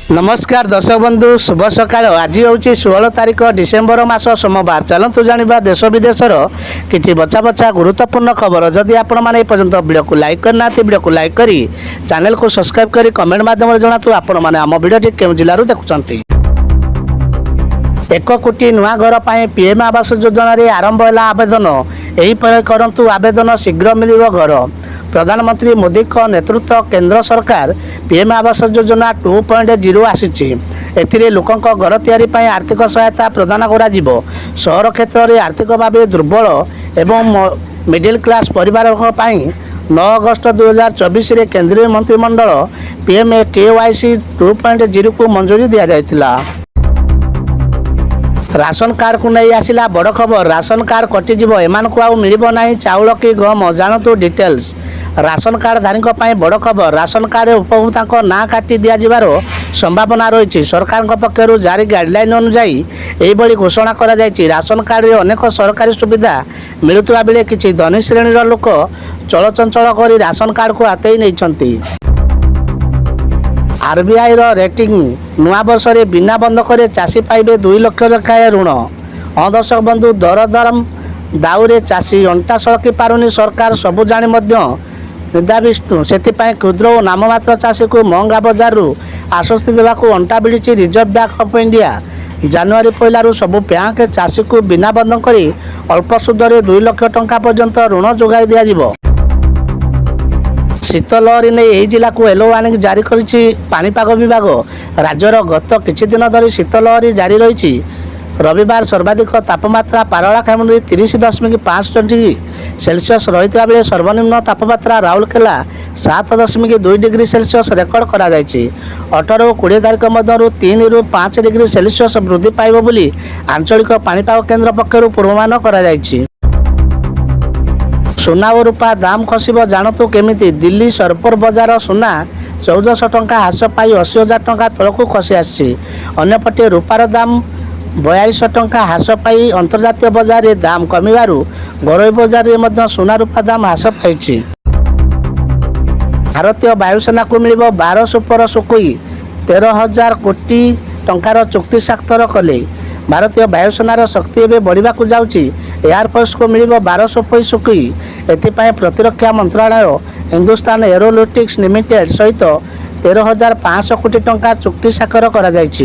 नमस्कार दर्शक बंधु शुभ सकाळ। आज हूँ 16 तारिख डिसेम्बर मास सोमवार। चलतु जाना देश विदेशर किसी बचा बचा गुरुत्वपूर्ण खबर। जदि आपण मैंने पर्यटन वीडियो को लाइक करना वीडियो को लाइक करी चैनल को सब्सक्राइब करी कमेंट माध्यम जनातु आपण मैंने आम वीडियो क्यों जिलूर देखुंत। 1 कोटी नुआ घर पर पीएम आवास योजन आरंभ है आवेदन। यहीपर करंतु आवेदन शीघ्र मिल घर। प्रधानमंत्री मोदी का नेतृत्व केंद्र सरकार पीएम आवास योजना 2.0 आसी। एथिरे लोकंक घर तैयारी पई आर्थिक सहायता प्रदान करा जिवो। शहर क्षेत्र में आर्थिक भाव दुर्बल एवं मिडिल क्लास परिवार पई 9 अगस्त 2024 रे केंद्रीय मंत्रिमंडल पीएम केवाईसी 2.0 को मंजूरी दिया जायतिला। राशन कार्ड को नहीं आसिला बड़ खबर। राशन कार्ड कटिजिव एमान को आउ मिलिबो नाही चाउल कि गम जानतु डिटेल्स। राशन कार्ड धारी बड़ खबर। राशन कार्ड उपभोक्ता ना काटी दि जावर संभावना रही। सरकार पक्षर जारी गाइडलाइन अनुसार यही घोषणा करा जायछि। राशन कार्ड में अनेक सरकारी सुविधा मिलुवा बेले किछि धनी श्रेणीर लोक चलचंचल कर राशन कार्ड को हाथई नहीं। आरबीआई रेटिंग नुआ वर्ष में बिना बंधक चाषी पाइबे 2 लाख लेखाएं ऋण। दर्शक बंधु दरदाम दाऊरे चाषी अंटा सड़की पारुनी सरकार सबु जाणी निदाविष्णु से क्षुद्र और नाममात्र चाषी को महंगा बजार आश्वस्ति देवाक अंटा भिड़ी रिजर्व बैंक ऑफ इंडिया। जनवरी 1 सबु बैंक चाषी को बिना बंधक करी अल्प सुधरे 2 लाख टंका पर्यंत ऋण जोगाई दिया जिवो। शीत लहरी नहीं यही जिला को येलो वार्निंग जारी करिछि पाणीपाग विभाग। राज्यर गत किछि दिन धरी शीत लहरी जारी रही। रविवार सर्वाधिक तापमात्रा पारलाखेमुंडी 30.5 डिग्री सेल्सियस रही बेले सर्वनिम्न तापमात्रा राउरकेला 7.2 डिग्री सेल्सियस रेकर्ड करा जायछि। 18 और 20 तारिख मध्य 3 ରୁ 5 डिग्री सेल्सियस वृद्धि पाइब बोली आंचलिक पाणीपाग केन्द्र पक्षर पूर्वानुमान करा जायछि। सोना और रूपा दाम खसिब जानतु केमिति। दिल्ली सरपुर बजार सोना 1400 टंका ह्रास पाई 80,000 टंका तलक खसी आसी। अन्यपटे रूपार दाम 4200 टंका ह्रास पाई अंतर्जातीय बजार में दाम कमिबारु घरोई बजार में सोना रूपा दाम ह्रास पाई। भारतीय वायुसेना को मिल 12 सुपर सुखोई 13,000 कोटी टंकार चुक्ति स्वाक्षर कले। भारतीय वायुसेनार शक्ति एवं बढ़ा जाऊँगी। एयरफोर्स को मिल 12 सुपर सुखोई। एथिपाई प्रतिरक्षा मंत्रालय हिंदुस्तान एरोनॉटिक्स लिमिटेड सहित 13,500 कोटी टंका चुक्ति स्वाक्षर करा जायछि।